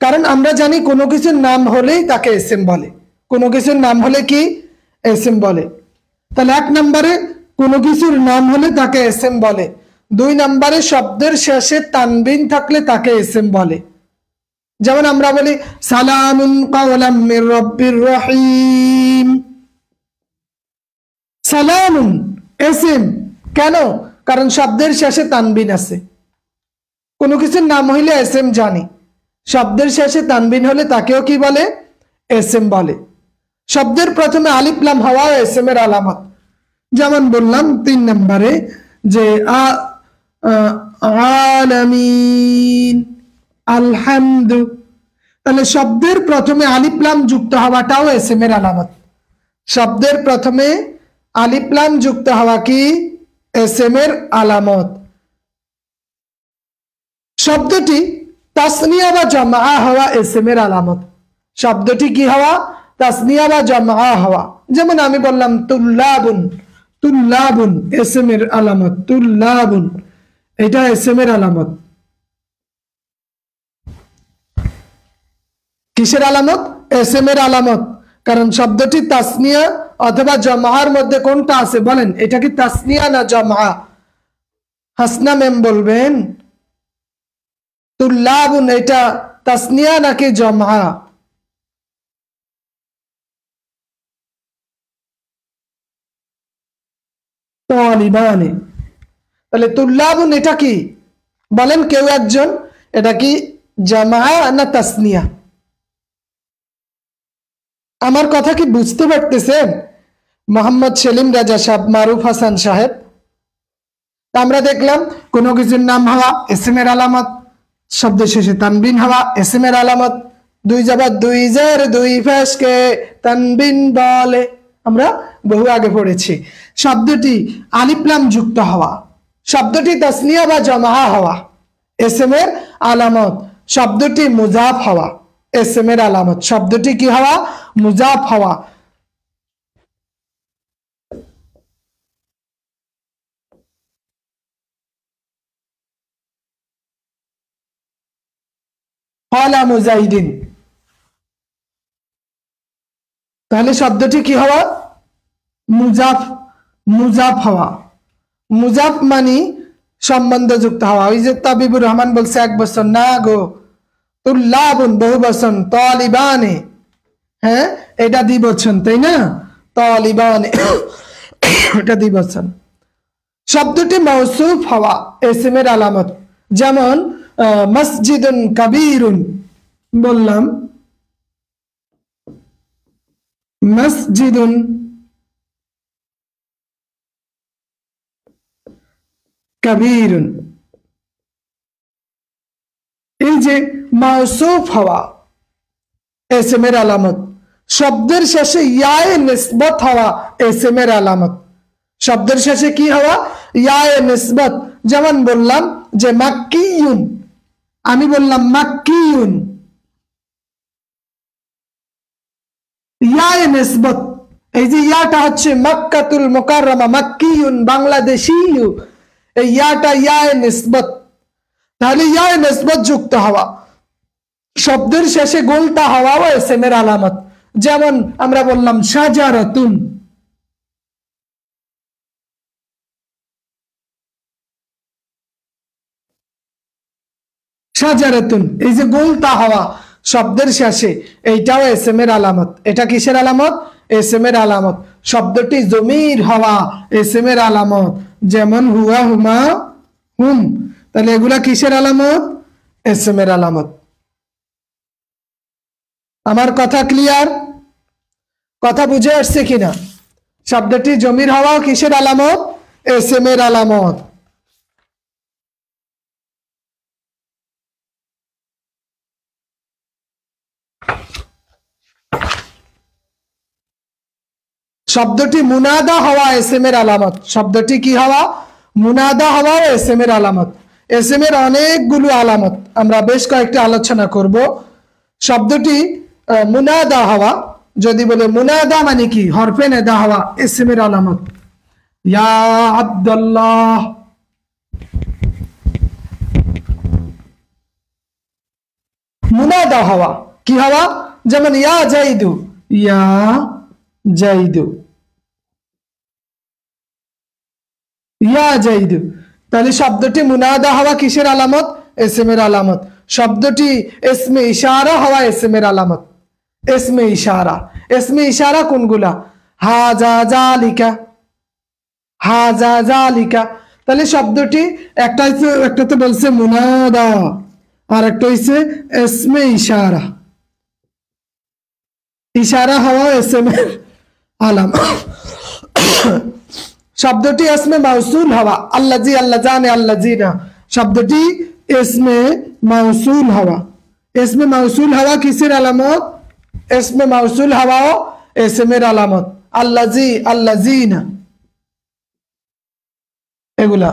কারণ আমরা জানি কোনো কিছুর নাম হলেই তাকে এসএম বলে, কোনো কিছুর নাম হলে কি এসএম বলে। তাহলে 1 নম্বরে কোনো কিছুর নাম হলে তাকে এসএম বলে। 2 নম্বরে শব্দের শেষে তানবিন থাকলে তাকে এসএম বলে। যেমন আমরা বলি সালামুন কাওলাম মির রাব্বির রহিম, সালামুন এসএম কেন? কারণ শব্দের শেষে তানবিন আছে। কোনো কিছুর নাম হইলে এসএম জানি, শব্দের শেষে তানবিন হলে তাকেও কি বলে? এসএম বলে। শব্দের প্রথমে আলিফ লাম হওয়া এসএম এর আলামত। যেমন বললাম 3 নম্বরে যে আলামিন, আলহামদু, তাহলে শব্দের প্রথমে আলিফ লাম যুক্ত হওয়াটাও এসএম এর আলামত। শব্দের প্রথমে আলিফ লাম যুক্ত হওয়া কি এসএম এর আলামত। শব্দটি তাসনিয়া বা জামআ হওয়া এসএম এর আলামত। শব্দটি কি হওয়া? তাসনিয়া বা জামআ হওয়া। যেমন আমি বললাম তুল্লাবুন, তুল্লাবুন এসএম এর আলামত, তুল্লাবুন এটা এসএম এর আলামত। কিসের আলামত? এসএম এর আলামত। কারণ শব্দটি তাসনিয়া অথবা জামআর মধ্যে কোনটা আছে বলেন? এটা কি তাসনিয়া না জামআ? হাসনা মেম বলবেন তুল্লাবুন এটা তাসনিয়া নাকি জামআ? তালিবানে। তাহলে তুল্লাবুন এটা কি বলেন কেউ একজন? এটা কি জামআ না তাসনিয়া? আমার কথা কি বুঝতে পারতেছেন? মোহাম্মদ সেলিম রাজা সাহেব, মারুফ হাসান সাহেব, আমরা দেখলাম কোনো কিছুর নাম হওয়া এসএম এর আলামত, শব্দ শেষে তানবিন হওয়া এসএম এর আলামত। 2 জবর 2 জের 2 ফেশকে তানবিন বলে, আমরা বহু আগে পড়েছি। শব্দটি আলিফ লাম যুক্ত হওয়া, শব্দটি তাসনিয়া বা জামআ হওয়া এসএম এর আলামত। শব্দটি মুজাফ হওয়া এসএম এর আলামত। শব্দটি কি হওয়া? মুজাফ হওয়া। ক্বালা মুজাহিদিন, তাহলে শব্দটি কি হওয়া? মুজাফ, মুজাফ হওয়া। মুজাফ মানে সম্বন্ধযুক্ত হওয়া। ওই যে তাবিবুর রহমান বলছে 1 বছর, না গো তুল্লাবুন বহু বচন, তালিবানে হ্যাঁ এটা দ্বিবচন তাই না? তালিবানে এটা দ্বিবচন। শব্দটি মৌসুফ হওয়া এসএম এর আলামত। যেমন মসজিদুন কাবীরুন বললাম, মসজিদুন কাবীরুন, এই যে মৌসুফ হওয়া এসএম এর আলামত। শব্দের শেষে ইয়ায়ে নিসবত হওয়া এসএম এর আলামত। শব্দের শেষে কি হওয়া? ইয়ায়ে নিসবত। যেমন বললাম যে মাক্কিয়ুন, আমি বললাম মাক্কিয়ুন, ইয়ায়ে নিসবত। এই যে ইয়াটা হচ্ছে মক্কাতুল মুকাররমা, মাক্কিয়ুন বাংলাদেশিয়ু, এই ইয়াটা ইয়ায়ে নিসবত। তাহলে ইয়ায়ে নিসবত যুক্ত হওয়া, শব্দের শেষে গোলটা হওয়াও এসএম এর আলামত। যেমন আমরা বললাম শাজারাতুন, শাজারাতুন এই যে গোলটা হওয়া শব্দের শেষে, এইটাও এসএম এর আলামত। এটা কিসের আলামত? এসএম এর আলামত। শব্দটি জমির হওয়া এসএম এর আলামত। যেমন হুয়া, হুমা, হুম, তাহলে এগুলা কিসের আলামত? এসএম এর আলামত। আমার কথা ক্লিয়ার? কথা বুঝে আসছে কিনা? শব্দটি জমির হওয়া কিসের আলামত? এসএম এর আলামত। শব্দটি মুনাদা হওয়া এসএম এর আলামত। শব্দটি কি হওয়া? মুনাদা হওয়া এসএম এর আলামত। এসএম এর অনেকগুলো আলামত, আমরা বেশ কয়েকটা আলোচনা করব। শব্দটি মুনাদা হওয়া, যদি বলে মুনাদা মানে কি? হরফে নেদা হওয়া এসএম এর আলামত। ইয়া আব্দুল্লাহ, মুনাদা হওয়া কি হওয়া, যেমন ইয়া জাইদু, ইয়া জাইদু, ইয়া জাইদু। তাহলে শব্দটি মুনাদা হওয়া কিসের আলামত? ইসমের আলামত। শব্দটি ইসমে ইশারা হওয়া ইসমের আলামত। ইসমে ইশারা, ইসমে ইশারা কোনগুলা? হাজা জালিকা, হাজা জালিকা। তাহলে শব্দটি একটা তো বলছে মুনাদা, আর একটা হইছে ইসমে ইশারা। ইশারা হওয়া ইসমের আলামত। শব্দটি ইসমে মাউসুল হওয়া, আল্লাজি, আল্লাজানে, আল্লাজিনা। শব্দটি ইসমে মাউসুল হওয়া। ইসমে মাউসুল হওয়া কিসের আলামত? ইসমে মাউসুল হওয়াও ইসমের আলামত। আল্লাজি, আল্লাজিনা, এগুলা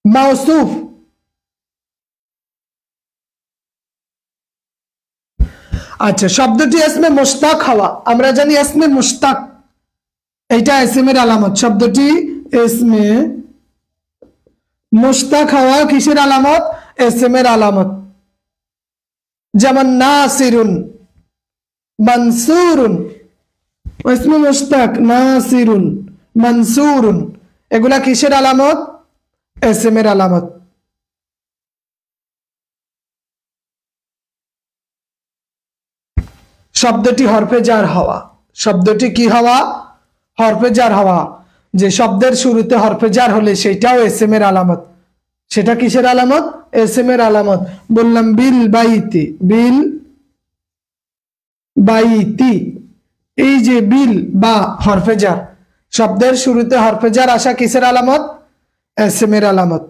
মাউসুফ। আচ্ছা, শব্দটি ইসমে মুশতাক হওয়া, আমরা জানি ইসমে মুশতাক এটা ইসমের আলামত। শব্দটি ইসমে মুশতাক হওয়া কিসের আলামত? ইসমের আলামত। যেমন নাসিরুন, মানসুরুন, ইসমে মুশতাক। নাসিরুন, মানসুরুন, এগুলা কিসের আলামত? ইসমের আলামত। শব্দটি হরফে জার হওয়া, শব্দটি কি হওয়া? হরফে জার হওয়া। যে শব্দের শুরুতে হরফে জার হলে সেটাও ইসমের আলামত। সেটা কিসের আলামত? ইসমের আলামত। বললাম বিল বাইতি, বিল বাইতি, এই যে বিল বা হরফে জার, শব্দের শুরুতে হরফে জার আসা কিসের আলামত? ইসমের আলামত।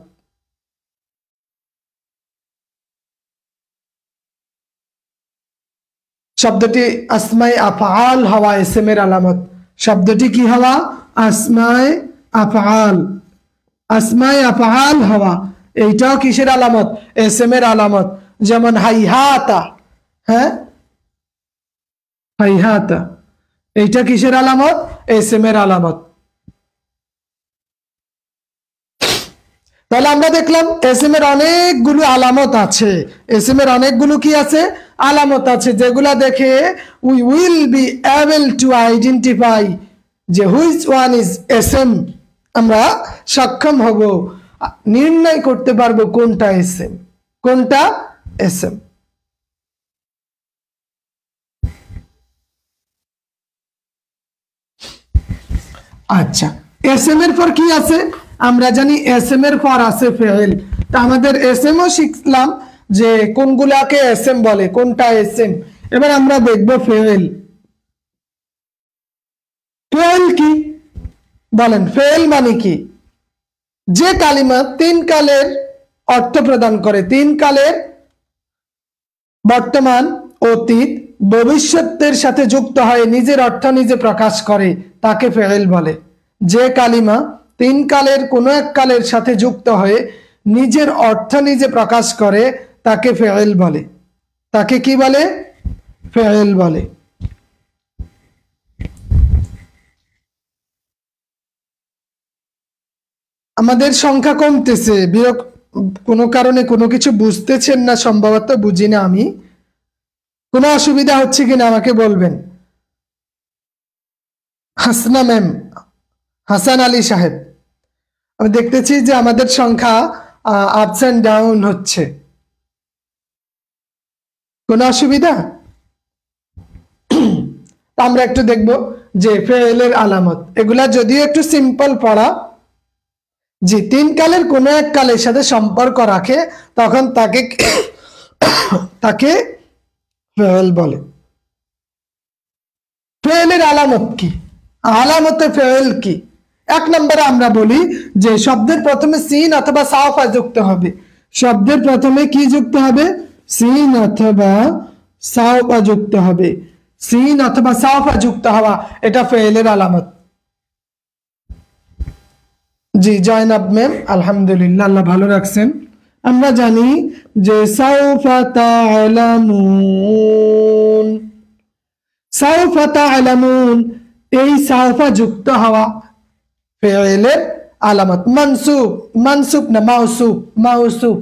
শব্দটি আসমায়ে আফআল হওয়া ইসমের আলামত। শব্দটি কি হওয়া? আসমায়ে আফআল, আসমায়ে আফআল হওয়া, এইটাও কিসের আলামত? ইসমের আলামত। যেমন হাইহাতা, হ্যাঁ, হাইহাতা, এইটা কিসের আলামত? ইসমের আলামত। তাহলে আমরা দেখলাম ইসমের অনেকগুলো আলামত আছে। ইসমের অনেকগুলো কি আছে? আলামত আছে, যেগুলা দেখে we will be able to identify যে হুইচ ওয়ান ইজ ইসম। আমরা সক্ষম হব, নির্ণয় করতে পারবো কোনটা ইসম, কোনটা ইসম। আচ্ছা, ইসম এর পর কি আছে? আমরা জানি ইসম এর পর আছে ফেল। তা আমাদের ইসম ও শিখলাম যে কোনগুলাকে ইসম বলে, কোনটা ইসম। এবার আমরা দেখব ফেল। ফেল কি বলেন? ফেল মানে কি? যে কালিমা তিন কালের অর্থ প্রদান করে, তিন কালের বর্তমান, অতীত, ভবিষ্যতের সাথে যুক্ত হয়ে নিজের অর্থ নিজে প্রকাশ করে, তাকে ফেল বলে। যে কালিমা তিন কালের কোনো এক কালের সাথে যুক্ত হয়ে নিজের অর্থ নিজে প্রকাশ করে, তাকে ফেল বলে। তাকে কি বলে? ফেল বলে। আমাদের সংখ্যা কমতেছে, কোনো কারণে কোনো কিছু বুঝতেছেন না, সম্ভবত বুঝি না আমি। কোনো অসুবিধা হচ্ছে কিনা আমাকে বলবেন। হাসনা ম্যাম, হাসান আলী সাহেব, আমি দেখতেছি যে আমাদের সংখ্যা আপস এন্ড ডাউন হচ্ছে। কোনো অসুবিধা? আমরা একটু দেখব যে ফেলের আলামত। এগুলা যদিও একটু সিম্পল পড়া, যে তিন কালের কোনো এক কালের সাথে সম্পর্ক রাখে, তখন তাকে তাকে ফেল বলে। ফেলের আলামত কি? আলামতে ফেল কি? এক নম্বরে আমরা বলি যে শব্দের প্রথমে সিন অথবা সাওফা যুক্ত হবে। শব্দের প্রথমে কি যুক্ত হবে? সিন অথবা সাওফা যুক্ত হবে। সিন অথবা সাওফা যুক্ত হওয়া, এটা ফেলের আলামত। জি জয়নাব ম্যাম, আলহামদুলিল্লাহ, আল্লাহ ভালো রাখছেন। আমরা জানি যে সাওফা তা'লামুন, সাওফা তা'লামুন, এই সাওফা যুক্ত হওয়া ফেলের আলামত। মানসুব, মানসুব না মাউসুব, মাউসুব,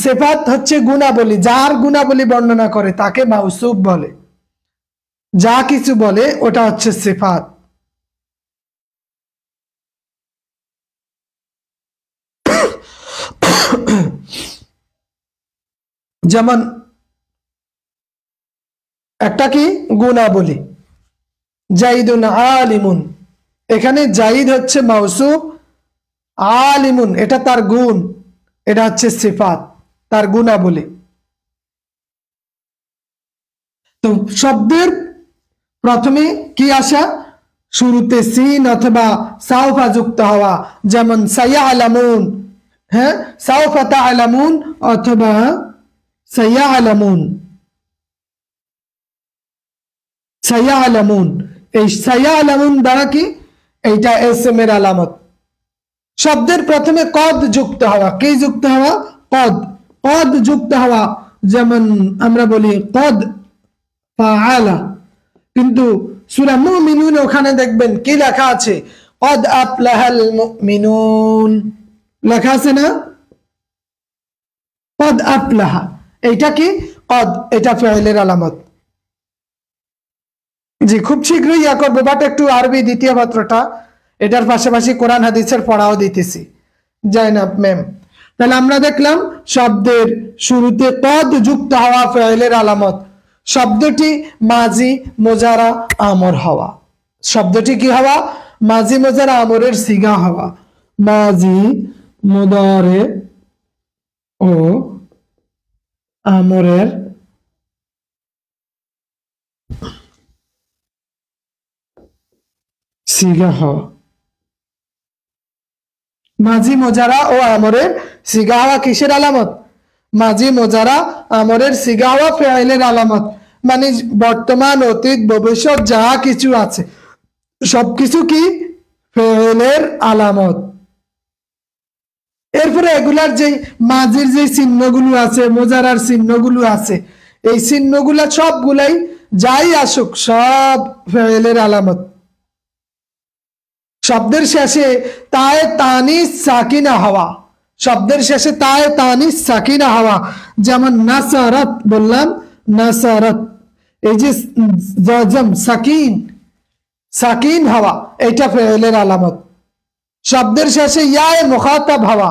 সিফাত হচ্ছে গুণাবলী, যার গুণাবলী বর্ণনা করে তাকে মাউসুফ বলে, যা কিছু বলে ওটা হচ্ছে সিফাত। যেমন একটা কি গুণাবলী, জাইদুন আলিমুন, এখানে জাইদ হচ্ছে মাউসুফ, আলিমুন এটা তার গুণ, এটা হচ্ছে সিফাত, তার গুণাবলী। তো শব্দের প্রথমে কি আসা, শুরুতে সিন অথবা সাউফা যুক্ত হওয়া, যেমন সায়ালামুন, হ্যাঁ সাউফা তাআলামুন অথবা সায়ালামুন, সায়ালামুন, এই সায়ালামুন দ্বারা কি এইটা ইসমের আলামত। শব্দের প্রথমে কদ যুক্ত হওয়া, কি যুক্ত হওয়া, কদ, কদ যুক্ত হওয়া, যেমন আমরা বলি কদ ফাআলা, কিন্তু সূরা মুমিনুন ওখানে দেখবেন কি লেখা আছে, কদ আফলাহাল মুমিনুন লেখা আছে না, কদ আফলাহা, এইটা কি কদ, এটা ফাইলের আলামত। জি খুব শীঘ্রই ইয়া করবো, বাট একটু আরবি দ্বিতীয় পত্রটা, এটার পাশাপাশি কোরআন হাদিসের পড়াও দিতেছি, জাইনাব ম্যাম। তাহলে আমরা দেখলাম শব্দের শুরুতে কদ যুক্ত হওয়া ফাইলের আলামত, শব্দটি মাজি মুজারা আমর হওয়া, শব্দটি কি হওয়া, মাজি মুজারা আমরের সিগা হওয়া, মাজি মুদারে ও আমরের সিগা হওয়া, মাজি মুজারা ও আমরের সিগা হওয়া কিসের আলামত, মাজি মুজারা আমরের সিগা হওয়া ফাইলের আলামত। মানে বর্তমান অতীত ভবিষ্যৎ যা কিছু আছে সবকিছু কি ফাইলের আলামত। এরপরে এগুলার যে মাজির যে চিহ্নগুলো আছে, মুজারার চিহ্নগুলো আছে, এই চিহ্নগুলা সবগুলাই যাই আসুক সব ফাইলের আলামত। শব্দের শেষে তায়ে তানিস সাকিনা হওয়া, শব্দের শেষে তায়ে তানিস সাকিনা হওয়া, যেমন নাসারাত বললাম, নাসারাত, এই যে জজম সাকিন, সাকিন হওয়া, এটা ফাইলের আলামত। শব্দের শেষে ইয়ায়ে মুখাতাব হওয়া,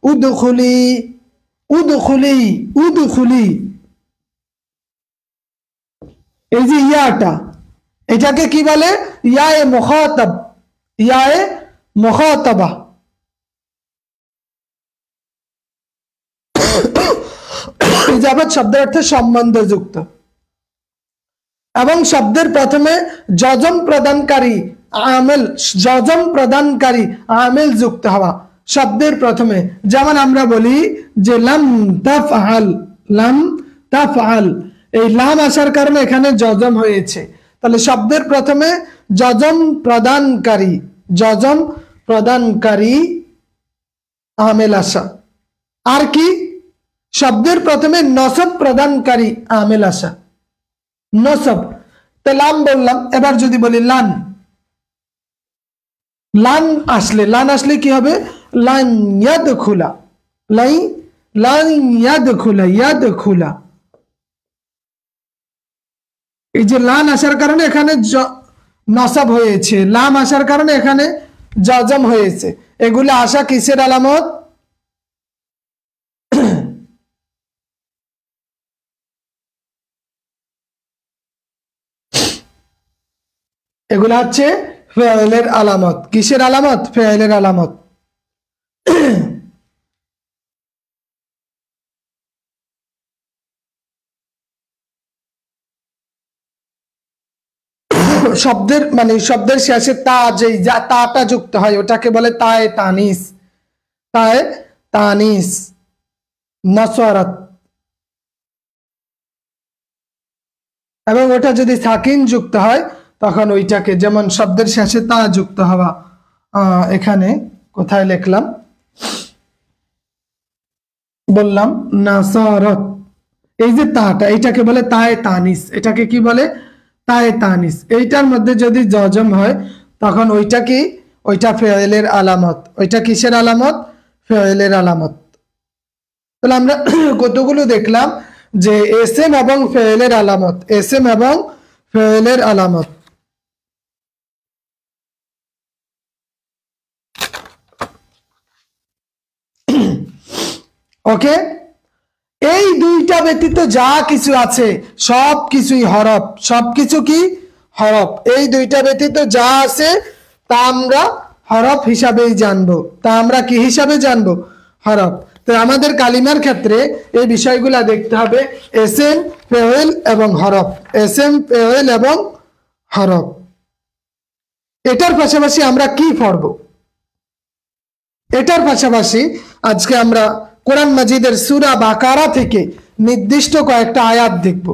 উদখুলি, উদখুলি, উদখুলি, এই যে ইয়াটা, এটাকে কি বলে, ইয়ায়ে মুখাতাব, ইয়ায়ে মুখাতাবা। ইজাবাত শব্দের অর্থে সম্বন্ধযুক্ত, এবং শব্দের প্রথমে জজম প্রদানকারী আমেল, জজম প্রদানকারী আমেল যুক্ত হওয়া শব্দের প্রথমে, যেমন আমরা বলি যে লাম তাফআল, লাম তাফআল, এই লাম আসার কারণে এখানে জজম হয়েছে, তাহলে শব্দের প্রথমে জজম প্রদানকারী, জজম প্রদানকারী আমেল আসা। আর কি, শব্দের প্রথমে নসব প্রদানকারী আমেল আসা, নসব। তো লাম বললাম, এবার যদি বলি লান, লান আসলে, লান আসলে কি হবে, লান ইয়াদখুলা, লাই, লান ইয়াদখুলা, ইয়াদখুলা, এই যে লান আসার কারণে এখানে নসব হয়েছে, লাম আসার কারণে এখানে জজম হয়েছে, এগুলো আসা কিসের আলামত, এগুলো হচ্ছে ফাইলের আলামত। কিসের আলামত, ফাইলের আলামত। শব্দের মানে শব্দের শেষে তা, যেই তাটা যুক্ত হয় ওটাকে বলে তায়ে তানিস, তায়ে তানিস, নাসারাত। এবং ওটা যদি সাকিন যুক্ত হয় তখন ওইটাকে, যেমন শব্দের শেষে তা যুক্ত হওয়া, এখানে কোথায় লিখলাম, বললাম নাসারাত, এই যে তাটা, এটাকে বলে তায়ে তানিস, এটাকে কি বলে, তায়ে তানিস। এইটার মধ্যে যদি জজম হয় তখন ওইটা কি, ওইটা ফাইলের আলামত। ওইটা কিসের আলামত, ফাইলের আলামত। তাহলে আমরা কতগুলো দেখলাম যে এসএম এবং ফেলের আলামত, এসএম এবং ফেলের আলামত। ওকে, এই দুইটা ব্যতীত যা কিছু আছে সব কিছুই হরফ, সবকিছু কি হরফ। এই দুইটা ব্যতীত যা আছে তা আমরা হরফ হিসাবেই জানবো, তা আমরা কি হিসাবে জানবো? হরফ। তো আমাদের কালিমার ক্ষেত্রে এই বিষয়গুলা দেখতে হবে, এসএম, ফেল এবং হরফ, এসএম, ফেল এবং হরফ। এটার পাশাপাশি আমরা কি পড়বো? এটার পাশাপাশি আজকে আমরা কোরআন মাজিদের সূরা বাকারা থেকে নির্দিষ্ট কয়েকটা আয়াত দেখব।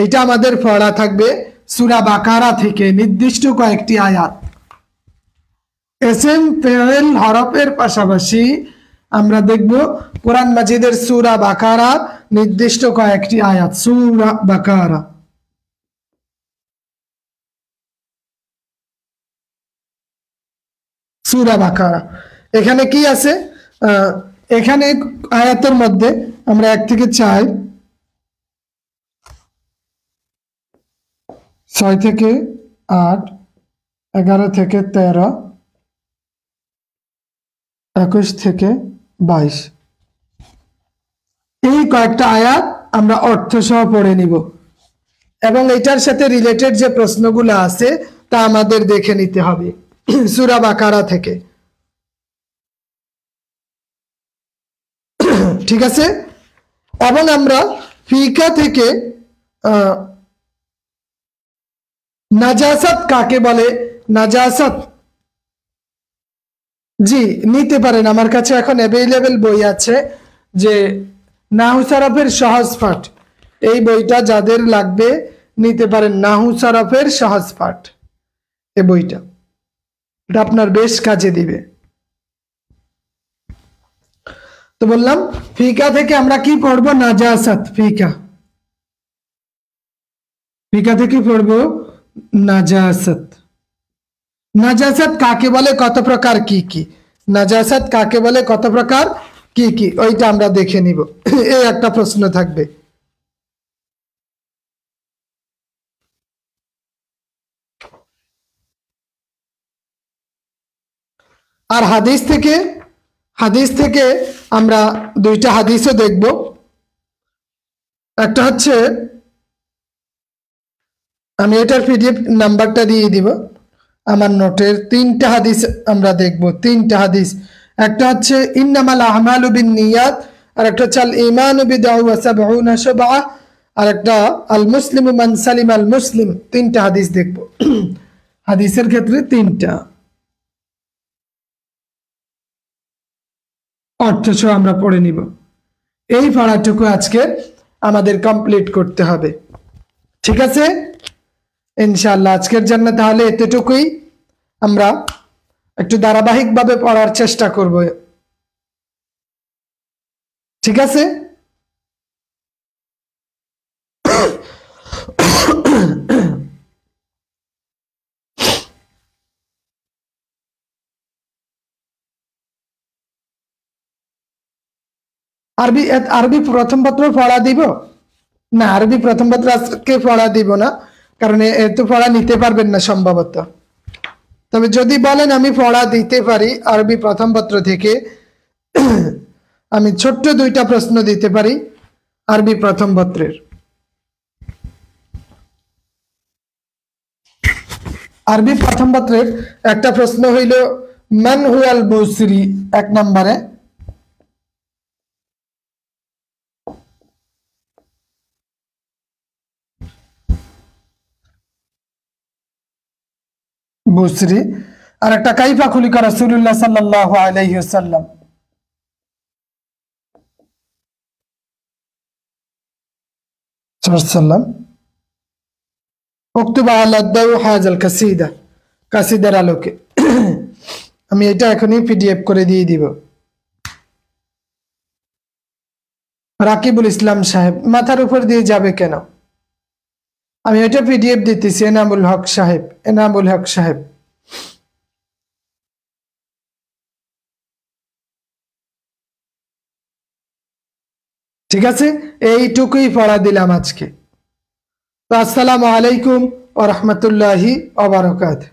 এটা আমাদের পড়া থাকবে সূরা বাকারা থেকে নির্দিষ্ট কয়েকটি আয়াত। এসএম, ফেল, হরফের পাশাপাশি আমরা দেখব কোরআন মাজিদের সূরা বাকারা নির্দিষ্ট কয়েকটি আয়াত। সূরা বাকারা, সূরা বাকারা, এখানে কি আছে? এখানে আয়াতের মধ্যে আমরা 1 থেকে 4, 6 থেকে 8, 11 থেকে 13, 21 থেকে 22 এই কয়েকটা আয়াত আমরা অর্থ সহ পড়ে নিব এবং এটার সাথে রিলেটেড যে প্রশ্নগুলো আছে তা আমাদের দেখে নিতে হবে সূরা বাকারা থেকে। ঠিক আছে, এবং আমরা ফিকা থেকে নাজাসাত কাকে বলে, নাজাসাত জি নিতে পারেন। আমার কাছে এখন অ্যাভেলেবেল বই আছে যে নাহু সরফের সহজ পাঠ, এই বইটা যাদের লাগবে নিতে পারেন। নাহু সরফের সহজ পাঠ, এই বইটা, এটা আপনার বেশ কাজে দিবে। তো বললাম ফিকা থেকে আমরা কি পড়বো? নাজাসাত। ফিকা, ফিকা থেকে পড়বো নাজাসাত। নাজাসাত কাকে বলে, কত প্রকার, কি কি? নাজাসাত কাকে বলে, কত প্রকার, কি কি? ওইটা আমরা দেখে নিব। এই একটা প্রশ্ন থাকবে। আর হাদিস থেকে, হাদিস থেকে আমরা দুইটা হাদিসও দেখব। একটা হচ্ছে, আমি এটার পিডিএফ নাম্বারটা দিয়ে দিব আমার নোটের। 3টা হাদিস আমরা দেখব, 3টা হাদিস। একটা হচ্ছে ইন্নামাল আমালু বিন্নিয়াত, আর একটা হচ্ছে আল ঈমানু বিদআ ওয়া সাবউনা শুবআ, আর একটা আল মুসলিমু মান সালিমা আল মুসলিম। 3টা হাদিস দেখব। হাদিসের ক্ষেত্রে 3টা অর্থ সহ আমরা পড়ে নিব। এই পড়াটুকু আজকে আমাদের কমপ্লিট করতে হবে। ঠিক আছে, ইনশাআল্লাহ আজকের জন্য তাহলে এতটুকুই। আমরা একটু ধারাবাহিকভাবে পড়ার চেষ্টা করব। ঠিক আছে, আরবি, আরবি প্রথম পত্র পড়া দিব না? আরবি প্রথম পত্র আজকে পড়া দিব না, কারণ এত পড়া নিতে পারবেন না সম্ভবত। তবে যদি বলেন আমি পড়া দিতে পারি আরবি প্রথম পত্র থেকে, আমি ছোট্ট 2টা প্রশ্ন দিতে পারি আরবি প্রথম পত্রের। আরবি প্রথম পত্রের একটা প্রশ্ন হইল মান হুয়াল বুসরি, 1 নম্বরে। বুসরি। আর একটা কাইফা খুলিকা রাসূলুল্লাহ সাল্লাল্লাহু আলাইহি ওয়াসাল্লাম। সাল্লাম উক্তুবা আলা দাউ হাজাল কাসিদা, কাসিদার আলোকে। আমি এটা এখনই পিডিএফ করে দিয়ে দিব। রাকিবুল ইসলাম সাহেব, মাথার উপর দিয়ে যাবে কেন? আমি এটা পিডিএফ দিতেছি। এনামুল হক সাহেব, এনামুল হক সাহেব। ঠিক আছে, এইটুকুই পড়া দিলাম আজকে। তো আসসালামু আলাইকুম ওয়া রাহমাতুল্লাহি ওয়া বারাকাতুহু।